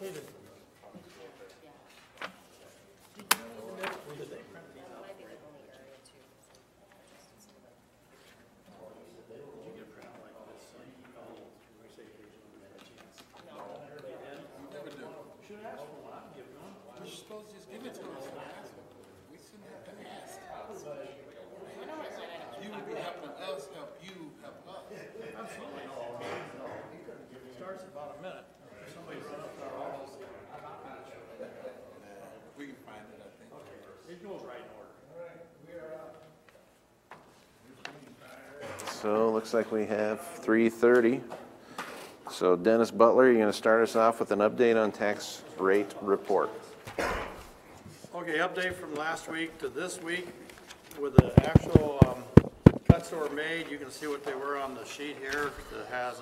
located? You're supposed to just give it to us. We shouldn't have to ask. You would be helping us help you help us. Absolutely. It starts in about a minute. Somebody run up there almost. We can find it, I think. It goes right in order. So looks like we have 3:30. So Dennis Butler, you're going to start us off with an update on tax rate report. Okay, update from last week to this week with the actual cuts that were made. You can see what they were on the sheet here that has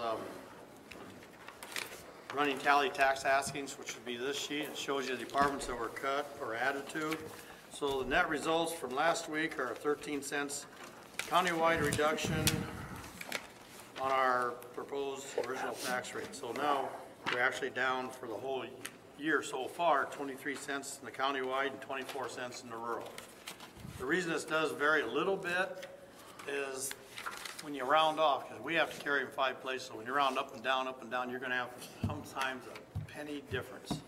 running tally tax askings, which would be this sheet. It shows you the departments that were cut or added to. So the net results from last week are 13 cents countywide reduction on our proposed original tax rate. So now we're actually down for the whole year so far, 23 cents in the countywide and 24 cents in the rural. The reason this does vary a little bit is when you round off, because we have to carry in 5 places, so when you round up and down, you're going to have sometimes a penny difference.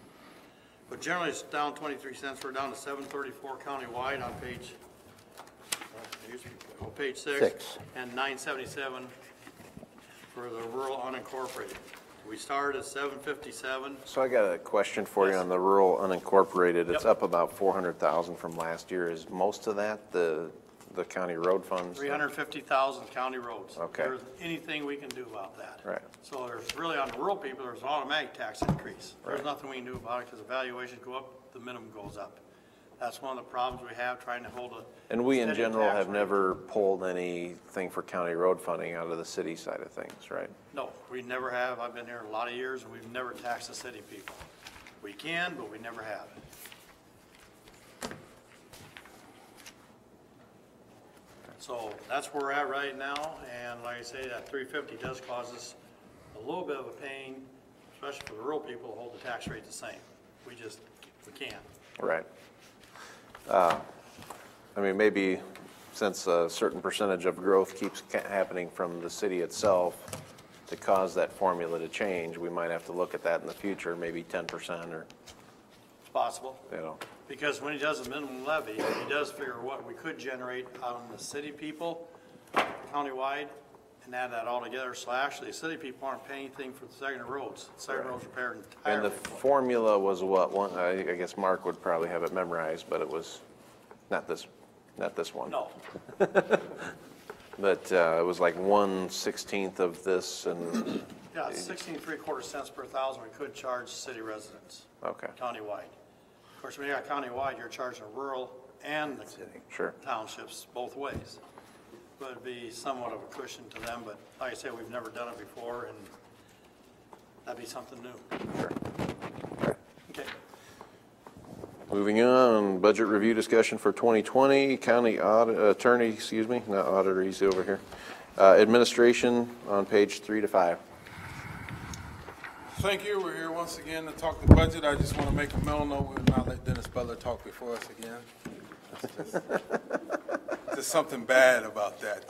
But generally it's down 23 cents. We're down to 734 countywide on page 6, and 977 for the rural unincorporated. We started at 757. So I got a question for you on the rural unincorporated. It's Yep. up about 400,000 from last year. Is most of that the county road funds? 350,000 county roads. Okay. There's anything we can do about that. Right. So there's really, on the rural people, there's an automatic tax increase. There's Right. nothing we can do about it because the valuations go up, the minimum goes up. That's one of the problems we have trying to hold a And we in steady general tax have rate. never pulled anything for county road funding out of the city side of things, right? No, we never have. I've been here a lot of years and we've never taxed the city people. We can, but we never have. So that's where we're at right now, and like I say, that 350 does cause us a little bit of a pain, especially for the rural people, to hold the tax rate the same. We can't. Right. I mean, maybe since a certain percentage of growth keeps happening from the city itself to cause that formula to change, we might have to look at that in the future, maybe 10% or, It's possible, you know. because when he does the minimum levy, he does figure what we could generate on the city people countywide and add that all together. So actually, the city people aren't paying anything for the secondary roads. Secondary roads are repaired entirely. And the formula was what, one, I guess Mark would probably have it memorized, but it was not this one. No, But it was like 1/16 of this and, yeah, 16.75 cents per thousand we could charge city residents okay, countywide. Of course, when you got countywide, you're charging rural and the sure. townships both ways. But it'd be somewhat of a cushion to them, but like I say, we've never done it before, and that'd be something new. Sure. Okay. Moving on, budget review discussion for 2020, county attorney, not auditor, he's over here. Administration on page 3 to 5. Thank you. We're here once again to talk the budget. I just want to make a mental note. We will not let Dennis Butler talk before us again. It's just something bad about that.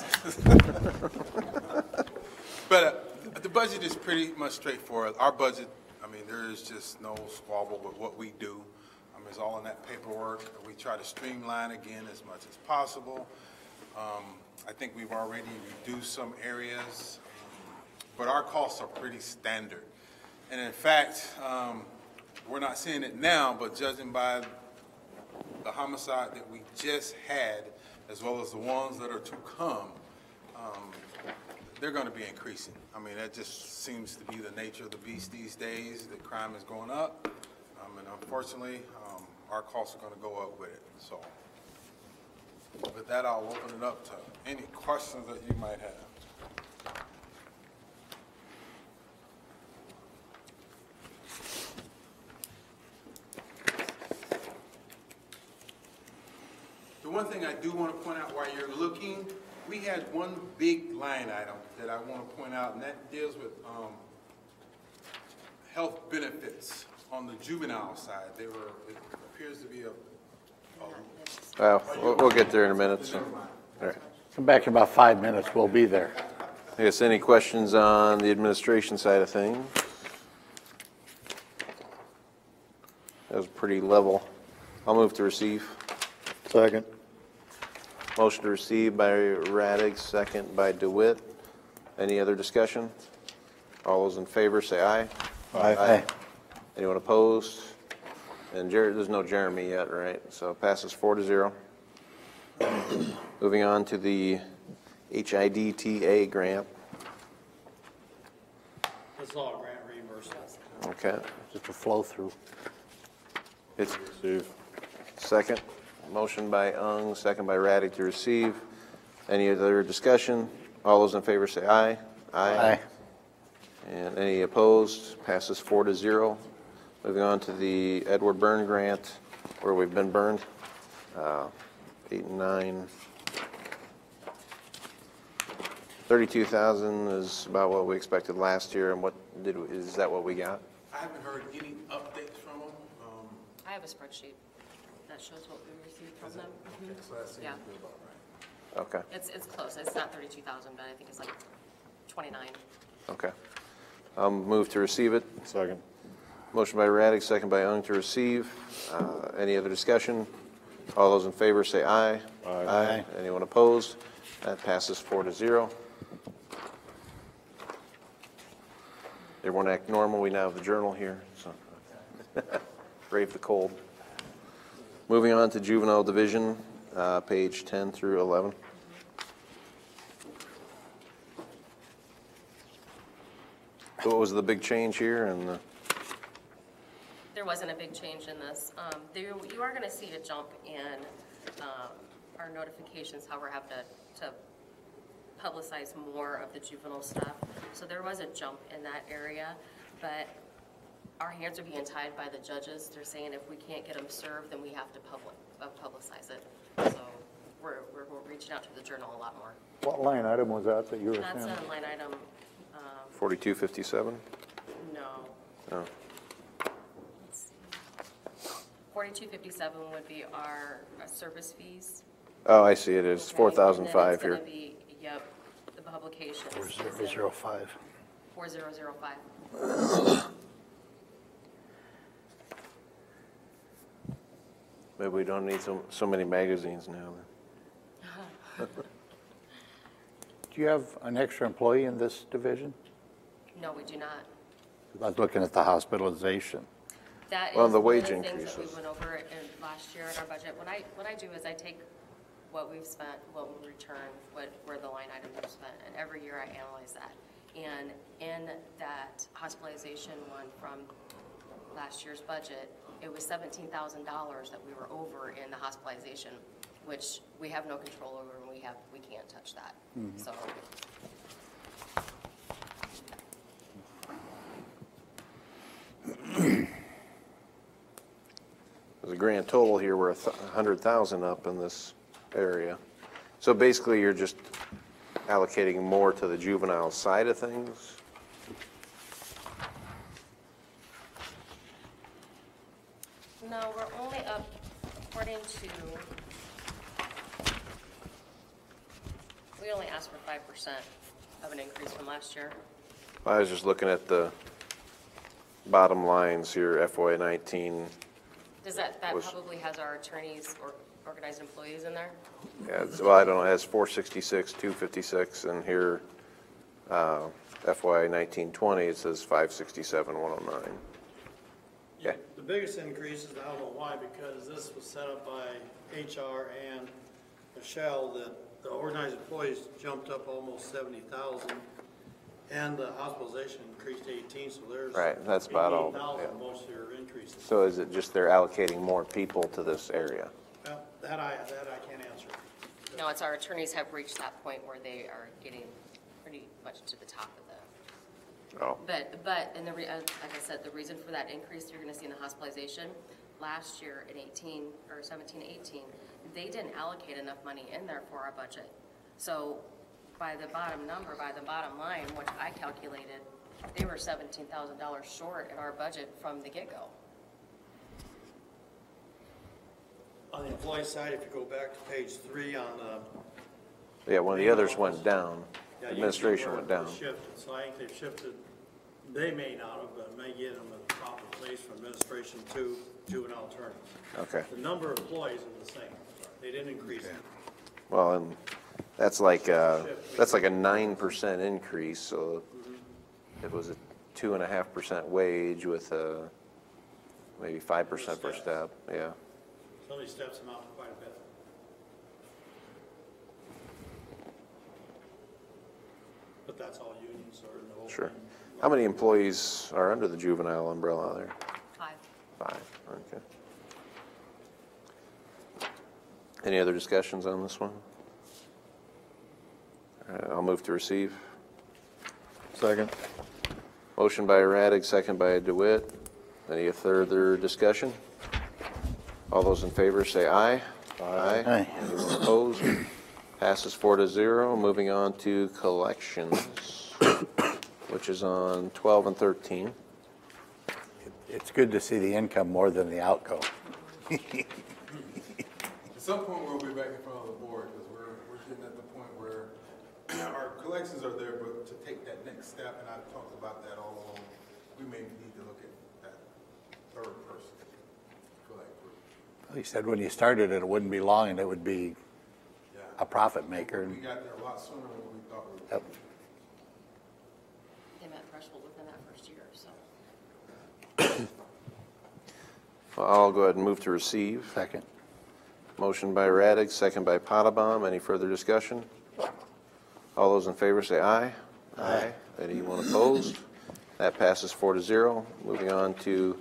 But the budget is pretty much straightforward. Our budget, I mean, there is just no squabble with what we do. I mean, it's all in that paperwork. We try to streamline again as much as possible. I think we've already reduced some areas, but our costs are pretty standard. And in fact, we're not seeing it now, but judging by the homicide that we just had, as well as the ones that are to come, they're going to be increasing. I mean, that just seems to be the nature of the beast these days. The crime is going up, and unfortunately, our costs are going to go up with it. So with that, I'll open it up to any questions that you might have. The one thing I do want to point out while you're looking, we had one big line item that I want to point out, and that deals with health benefits on the juvenile side, it appears to be a, Well, we'll get there in a minute, so. All right. Come back in about 5 minutes, we'll be there. I guess any questions on the administration side of things? That was pretty level. I'll move to receive. Second. Motion to receive by Raddick, second by DeWitt. Any other discussion? All those in favor say aye. Aye. Anyone opposed? And there's no Jeremy yet, right? So it passes 4-0. Moving on to the HIDTA grant. This is all grant reimbursement. Okay. Just a flow through. It's second. Motion by Ung, second by Raddick to receive. Any other discussion? All those in favor say aye. Aye. And any opposed? Passes 4-0. Moving on to the Edward Byrne grant, where we've been burned. 8 and 9. 32,000 is about what we expected last year, and is that what we got? I haven't heard any updates from them. I have a spreadsheet that shows what we received from them. So that seems Yeah. to be about right. Okay, It's close. It's not 32,000, but I think it's like 29. okay. Move to receive it. Second. Motion by Raddick, second by Ung to receive. Any other discussion? All those in favor say aye. Aye. Anyone opposed? That passes 4-0. Everyone act normal. We now have the journal here, so brave the cold. Moving on to juvenile division, page 10 through 11. So what was the big change here? And There wasn't a big change in this. You are going to see a jump in our notifications, how we're having to publicize more of the juvenile stuff. So there was a jump in that area, but our hands are being tied by the judges. They're saying if we can't get them served, then we have to publicize it. So we're reaching out to the journal a lot more. What line item was that you were That's saying? a line item, 4257? no. Oh. 4257 would be our service fees. Oh, I see it is. Okay, 4,005 and here. then it's going to be, yep, the publications. 4005. 4005. Maybe we don't need so many magazines now. Do you have an extra employee in this division? No, we do not. I was looking at the hospitalization. That is Well, the one of wage the things that we increases. went over in last year in our budget. What I do is I take what we've spent, what we return, where the line items are spent, and every year I analyze that. And in that hospitalization one from last year's budget, it was $17,000 that we were over in the hospitalization, which we have no control over, and we can't touch that. So. There's a grand total here, we're 100,000 up in this area. So basically, you're just allocating more to the juvenile side of things? No, we're only up, according to, we only asked for 5% of an increase from last year. I was just looking at the bottom lines here, FY19. Does that Was- probably has our attorneys or organized employees in there? Yeah, well, I don't know, it has 466, 256, and here, FY 1920, it says 567, 109. Yeah. The biggest increase is, I don't know why, because this was set up by HR and Michelle, that the organized employees jumped up almost 70,000, and the hospitalization increased to 18, so there's Right, that's about all, 88,000 yeah. most of your increases. So is it just they're allocating more people to this area? Well, that I can't answer. No, it's our attorneys have reached that point where they are getting pretty much to the top of the, Oh, but, and like I said, the reason for that increase you're gonna see in the hospitalization, last year in 17, 18, they didn't allocate enough money in there for our budget. So by the bottom number, by the bottom line, which I calculated they were $17,000 short in our budget from the get-go. On the employee side, if you go back to page 3 on the. Yeah, one of the others went down. Yeah, you can see Administration where went it down. shifted. So I think they've shifted, they may not have, but may get them a proper place from administration to juvenile attorneys. Okay. The number of employees are the same. They didn't increase it. Well, and that's like a 9% increase, so it was a 2.5% wage with maybe 5% per step, yeah. So these steps amount to quite a bit. But that's all unions or the whole Sure. thing. How many employees are under the juvenile umbrella there? 5. 5, okay. Any other discussions on this one? All right, I'll move to receive. Second. Motion by Radig, second by DeWitt. Any further discussion? All those in favor say aye. Aye. Anyone opposed? Passes 4-0. Moving on to collections, which is on 12 and 13. It's good to see the income more than the outgo. At some point, we'll be back in front of the board, because we're getting at the point where our collections are there, but to take that next step, and I've talked about that all along, we may need to look at that third person collector. You said when you started it wouldn't be long and it would be Yeah. a profit maker. We got there a lot sooner than we thought we would. Yep. They met threshold within that first year, so. Well, I'll go ahead and move to receive. Second. Motion by Radig, second by Potabom. Any further discussion? All those in favor say aye. Aye. Anyone opposed? That passes 4-0. Moving on to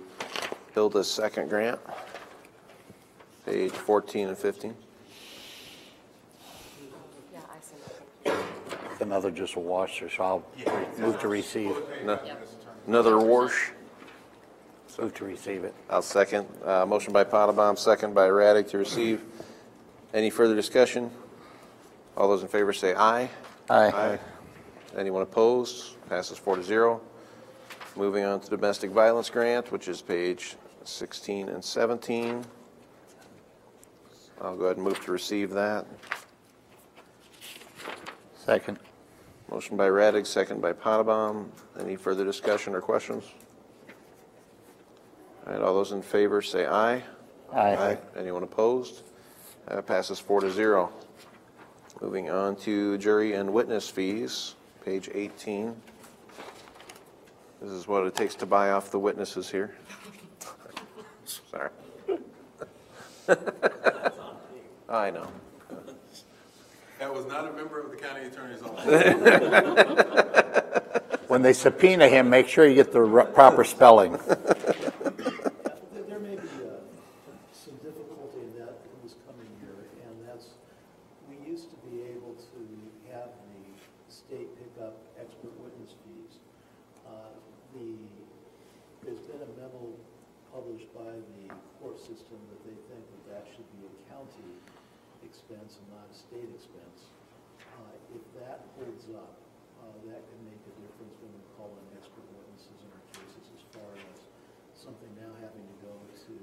Hilda's second grant, page 14 and 15. Yeah, I see nothing. Another just a wash, so I'll move to receive. No- Another wash. Move to receive it. I'll second. Motion by Potabom, second by Radig to receive. Any further discussion? All those in favor say aye. Aye. Anyone opposed? Passes 4-0. Moving on to domestic violence grant, which is page 16 and 17. I'll go ahead and move to receive that. Second. Motion by Radig, second by Potabom. Any further discussion or questions? All right, all those in favor say aye. Aye. Anyone opposed? Passes 4-0. Moving on to jury and witness fees, page 18. This is what it takes to buy off the witnesses here. Sorry. I know. That was not a member of the county attorney's office. When they subpoena him, make sure you get the proper spelling. There may be some difficulty in that in this coming year, and that's, we used to be able to have the state pick up expert witness fees. There's been a memo published by the court system that they think that that should be a county expense and not a state expense. If that holds up, that can make a difference when we call in expert witnesses in our cases as far as something now having to go to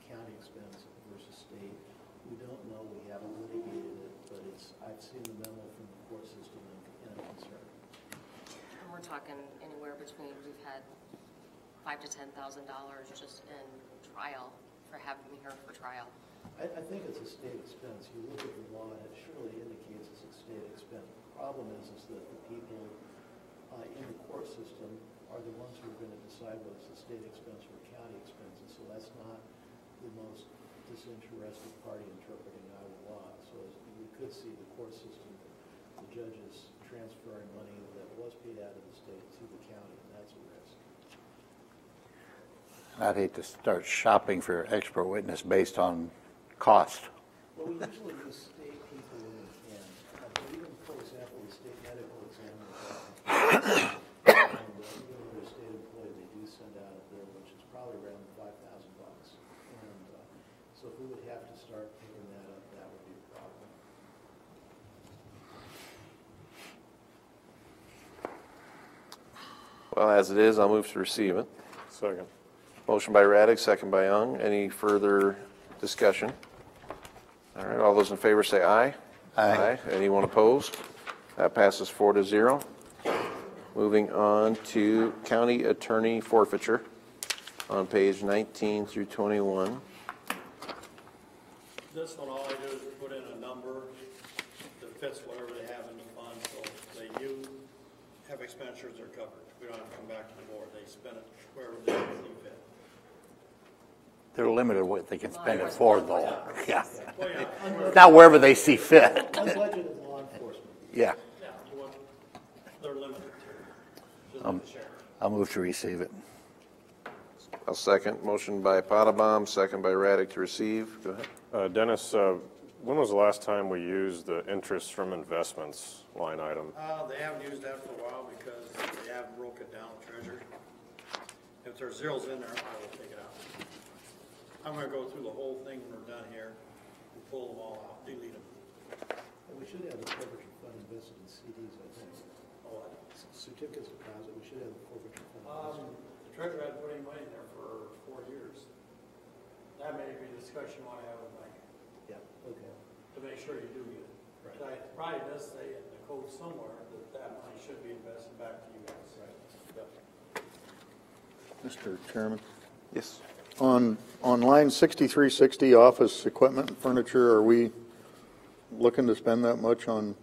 county expense versus state. We don't know, we haven't litigated it, but I've seen the memo from the court system and I'm concerned. And we're talking anywhere between, we've had $5,000 to $10,000 just in trial for having me here for trial. I think it's a state expense. You look at the law and it surely indicates it's a state expense. The problem is that the people in the court system are the ones who are going to decide whether it's a state expense or a county expense. And so that's not the most disinterested party interpreting Iowa law. So you could see the court system, the judges transferring money that was paid out of the state to the county, and that's a risk. I'd hate to start shopping for expert witness based on cost. Well, we usually use state people when we can. But even, for example, the state medical examiner, and even though they're a state employee, they do send out a bill, which is probably around $5,000. And so if we would have to start picking that up, that would be a problem. Well, as it is, I'll move to receive it. Second. Motion by Raddick, second by Young. Any further discussion? All right, all those in favor say aye. Aye. Anyone opposed? That passes 4-0. Moving on to county attorney forfeiture on page 19 through 21. This one, all I do is put in a number that fits whatever they have in the fund, so they do have expenditures they're covered. We don't have to come back to the board, they spend it wherever they see fit. They're limited what they can spend it for, though. Yeah. Well, yeah, Not wherever they see fit. Unbudgeted law enforcement. Yeah. yeah, you want, they're limited to, just like the sheriff. I'll move to receive it. I'll second. Motion by Potabom, second by Raddick to receive. Go ahead. Dennis, when was the last time we used the interest from investments line item? They haven't used that for a while because they haven't broke it down, treasurer. If there's zeros in there, I will take it out. I'm gonna go through the whole thing when we're done here, and pull them all out, delete them. And we should have the forfeiture fund invested in CDs, I think. Oh, Certificates of deposit, we should have the forfeiture fund invested. the treasurer had put any money in there for 4 years. That may be a discussion you wanna have with Mike, Yeah, okay. to make sure you do get it. Right. But it probably does say in the code somewhere that that money should be invested back to you guys. Right. Yep. Mr. Chairman, Yes. on line 6360, office equipment and furniture, are we looking to spend that much on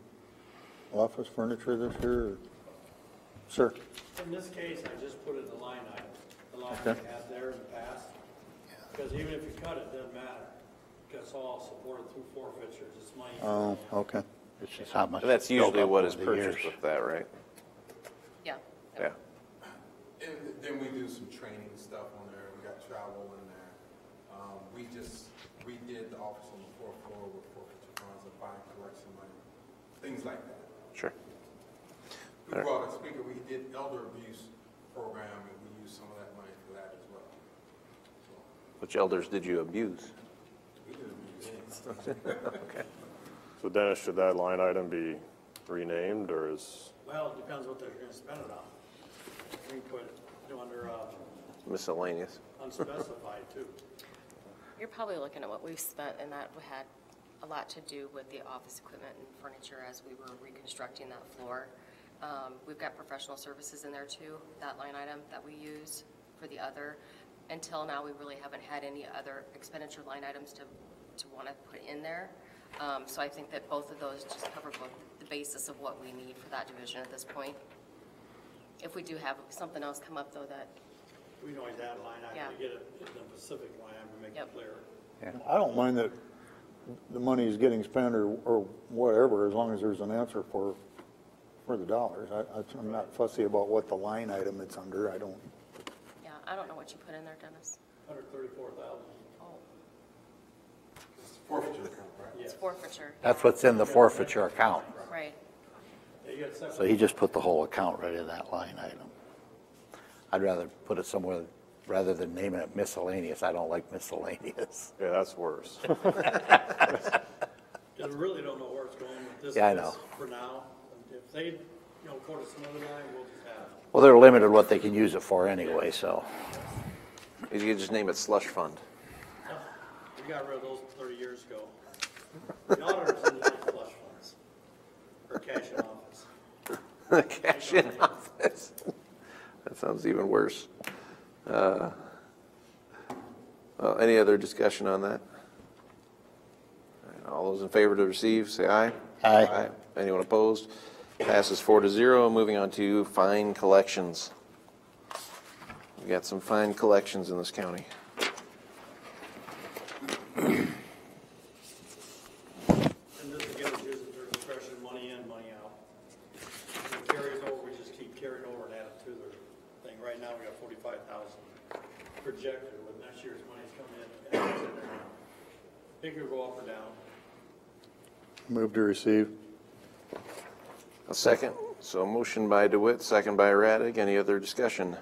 office furniture this year? Or? Sir? In this case, I just put it in the line item, the line Okay. I had there in the past. Because even if you cut it, doesn't matter. Because it's all supported through forfeitures, it's money. Oh, okay. It's just how much. That's is built usually up what over is the purchased years. with that, right? Yeah. Yeah. And then we do some training stuff on there, we got travel in there. We did the office on the 4th floor with forfeiture funds and fine collection money, things like that. Sure. We brought a speaker, we did elder abuse program, and we used some of that money for that as well. So, Which elders did you abuse? we did abuse. So Dennis, should that line item be renamed or is, Well, it depends what they're gonna spend it on. We can put it under Miscellaneous. unspecified too. You're probably looking at what we've spent, and that had a lot to do with the office equipment and furniture as we were reconstructing that floor. We've got professional services in there too, that line item that we use for the other. Until now, we really haven't had any other expenditure line items to want to put in there. So I think that both of those just cover both the basis of what we need for that division at this point. If we do have something else come up though that, We can always add a line Yeah. item to get it in the specific line item to make Yep. it clear. I don't mind that the money is getting spent or whatever, as long as there's an answer for the dollars. I'm not fussy about what the line item it's under. I don't. yeah, I don't know what you put in there, Dennis. 134,000. Oh, It's forfeiture account, right? Yes. it's forfeiture. That's what's in the forfeiture account. Right. Yeah, you got separate. So he just put the whole account right in that line item. I'd rather put it somewhere, rather than naming it miscellaneous. I don't like miscellaneous. yeah, that's worse. Because we really don't know where it's going with this. Yeah, I know. For now, if they, quote us another line, we'll just have it. Well, they're limited what they can use it for anyway, so. You could just name it slush fund. We got rid of those 30 years ago. The auditors didn't like flush funds or cash in office. Cash in office. That sounds even worse. Well, any other discussion on that? All right, all those in favor to receive, say aye. Aye. Anyone opposed? Passes 4-0. Moving on to fine collections. We got some fine collections in this county. And this again is using their discretion, money in, money out. If it carries over, we just keep carrying over and add it to their thing. Right now, we got 45,000 projected with next year's money's coming in. And it's in there. It could go up or down. Move to receive. A second. So motion by DeWitt, second by Raddick. Any other discussion?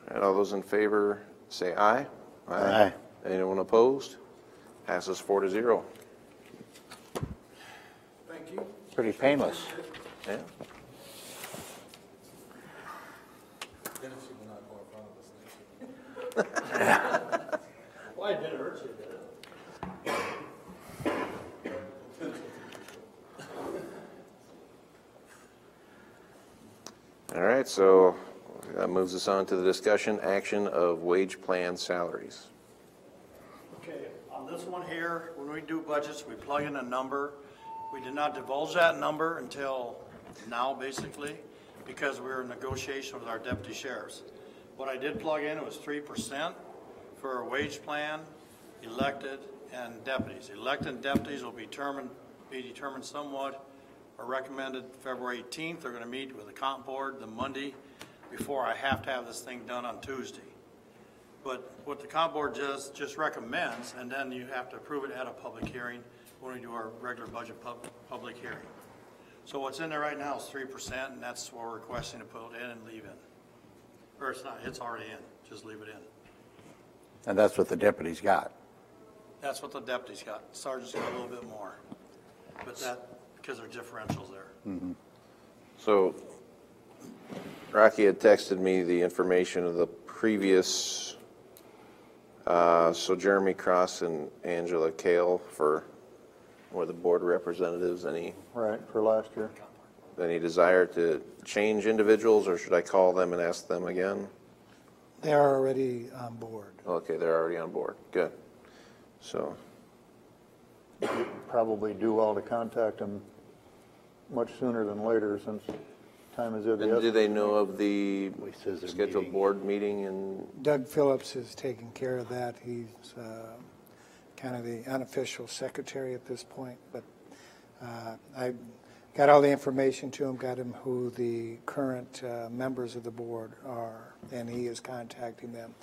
All right, all those in favor say aye. Aye. Anyone opposed? Passes 4-0. Thank you. Pretty painless. Yeah. so that moves us on to the discussion action of wage plan salaries. Okay, on this one here, when we do budgets, we plug in a number. We did not divulge that number until now, basically, because we were in negotiation with our deputy sheriffs. What I did plug in was 3% for a wage plan, elected, and deputies. Elected and deputies will be determined somewhat, or recommended February 18th. They're going to meet with the comp board the Monday before I have to have this thing done on Tuesday. But what the comp board just recommends, and then you have to approve it at a public hearing when we do our regular budget public hearing. So what's in there right now is 3%, and that's what we're requesting to put in and leave in. Or it's not, it's already in, just leave it in. And that's what the deputies got. That's what the deputies got. Sergeants got a little bit more. But that, because there are differentials there. So Rocky had texted me the information of the previous, so Jeremy Cross and Angela Kale were the board representatives. Right, for last year. Any desire to change individuals, or should I call them and ask them again? They are already on board. Okay, they're already on board. Good. So, Probably do well to contact them much sooner than later, since time is of the and do essence. they know of the says they're scheduled meeting. board meeting? And Doug Phillips is taking care of that. He's kind of the unofficial secretary at this point, but I got all the information to him, got him who the current members of the board are, and he is contacting them.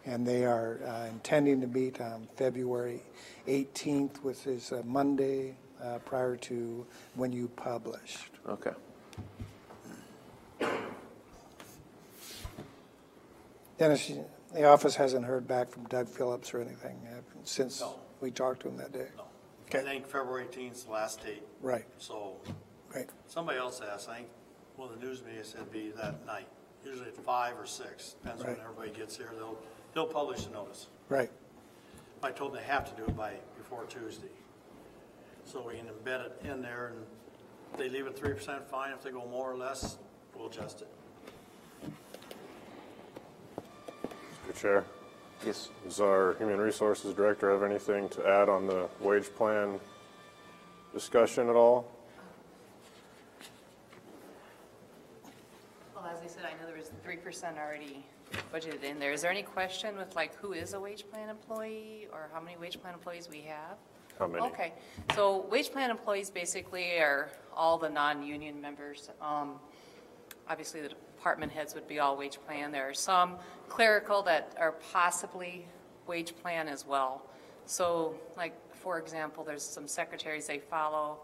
And they are intending to meet on February 18th, which is a Monday prior to when you published. okay. Dennis, the office hasn't heard back from Doug Phillips or anything since No. we talked to him that day. No. I think February 18th is the last date. Right, So right. somebody else asked, I think, well, the news media said it'd be that night, usually at 5 or 6. Depends when Right. everybody gets here. They'll publish a notice. Right. I told them they have to do it before Tuesday. So we can embed it in there, and if they leave it 3%, fine. If they go more or less, we'll adjust it. Mr. Chair, Yes. does our Human Resources Director have anything to add on the wage plan discussion at all? Well, as I said, I know there was 3% already budgeted in there. Is there any question with like who is a wage plan employee or how many wage plan employees we have? How many? Okay, so wage plan employees basically are all the non-union members. Obviously, the department heads would be all wage plan. There are some clerical that are possibly wage plan as well. So, like, for example, there's some secretaries, they follow,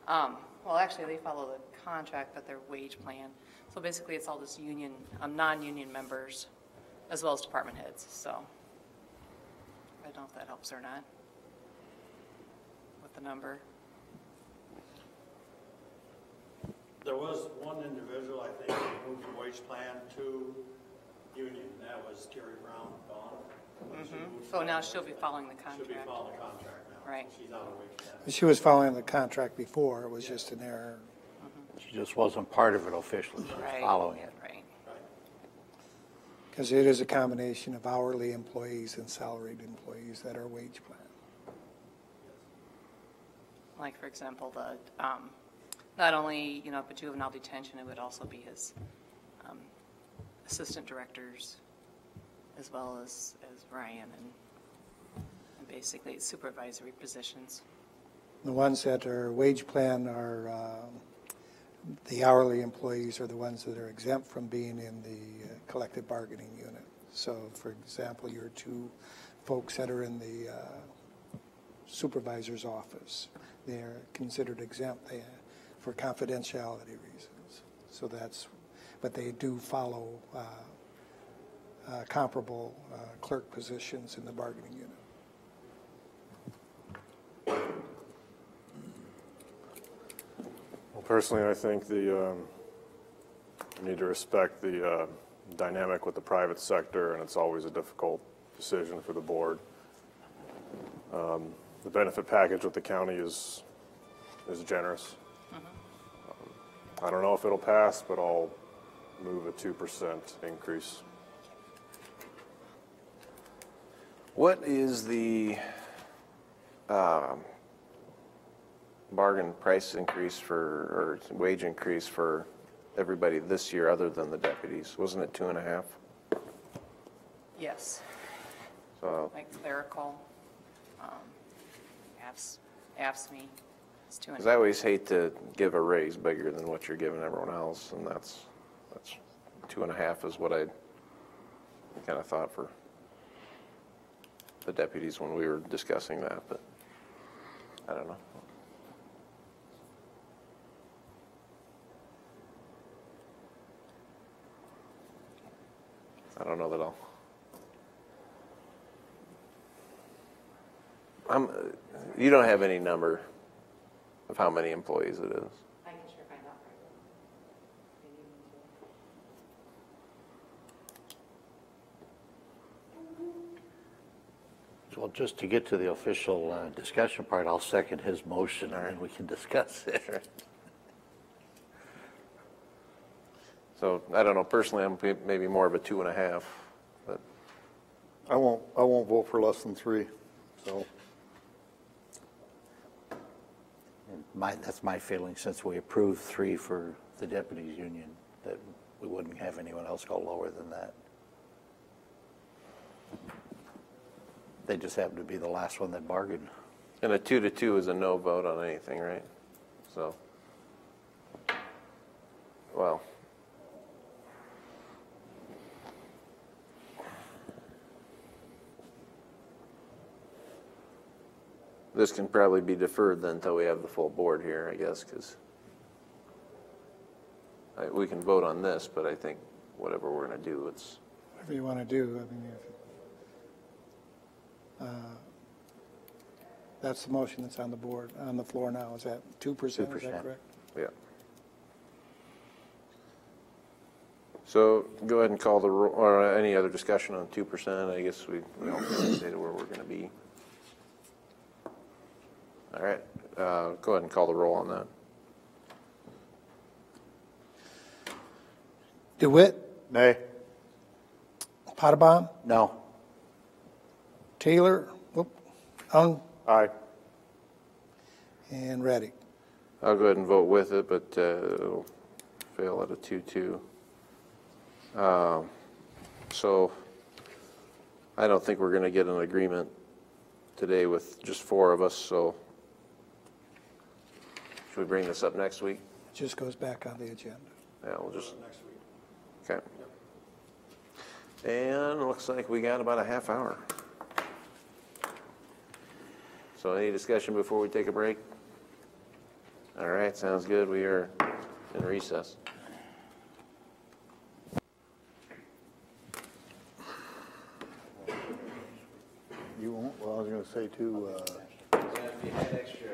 well, actually, they follow the contract, but they're wage plan. So basically, it's all just union, non-union members, as well as department heads, so. I don't know if that helps or not with the number. There was one individual, I think, who moved from wage plan to union, and that was Terry Brown, Dawn. So now she'll be following the She'll be contract. following the contract now. Right. So she's out of wage plan. She was following the contract before. It was just an error. She just wasn't part of it officially. She was Right. following it. Right. Because it is a combination of hourly employees and salaried employees that are wage plan. Like, for example, the, not only, but juvenile detention, it would also be his assistant directors, as well as Ryan, and basically supervisory positions. The ones that are wage plan are, the hourly employees are the ones that are exempt from being in the collective bargaining unit. So, for example, your two folks that are in the supervisor's office, they're considered exempt for confidentiality reasons. So that's, but they do follow comparable clerk positions in the bargaining unit. Well, personally, I think we need to respect the dynamic with the private sector, and it's always a difficult decision for the board. The benefit package with the county is generous. I don't know if it'll pass, but I'll move a 2% increase. What is the bargain price increase or wage increase for everybody this year other than the deputies? Wasn't it 2.5? Yes, So, like clerical, AFSME, it's 2.5. because I always hate to give a raise bigger than what you're giving everyone else, and that's 2.5 is what I kind of thought for the deputies when we were discussing that, but I don't know. I don't know that you don't have any number of how many employees it is. I can sure find out for you. Well, just to get to the official discussion part, I'll second his motion, and then we can discuss it. So I don't know, personally, I'm maybe more of a 2.5, but I won't vote for less than 3, so. That's my feeling, since we approved 3 for the deputies union, that we wouldn't have anyone else go lower than that. They just happen to be the last one that bargained. and a 2-2 is a no vote on anything, right? So, well. This can probably be deferred then until we have the full board here, I guess, because we can vote on this, but I think whatever we're going to do, it's... Whatever you want to do, I mean, that's the motion that's on the board, on the floor now. Is that 2%? Is that 2%. correct? Yeah. So go ahead and call the roll, or any other discussion on 2%. I guess we all stated where we're going to be. All right, go ahead and call the roll on that. DeWitt, Nay. Potabom, No. Taylor, Ung, Aye. and Reddick. I'll go ahead and vote with it, but it'll fail at a 2-2. So I don't think we're going to get an agreement today with just 4 of us, so should we bring this up next week? It just goes back on the agenda. Yeah, we'll just... Next week. Okay. And it looks like we got about a half hour. So any discussion before we take a break? All right, sounds good. We are in recess. You won't, well, I was going to say too, If you had extra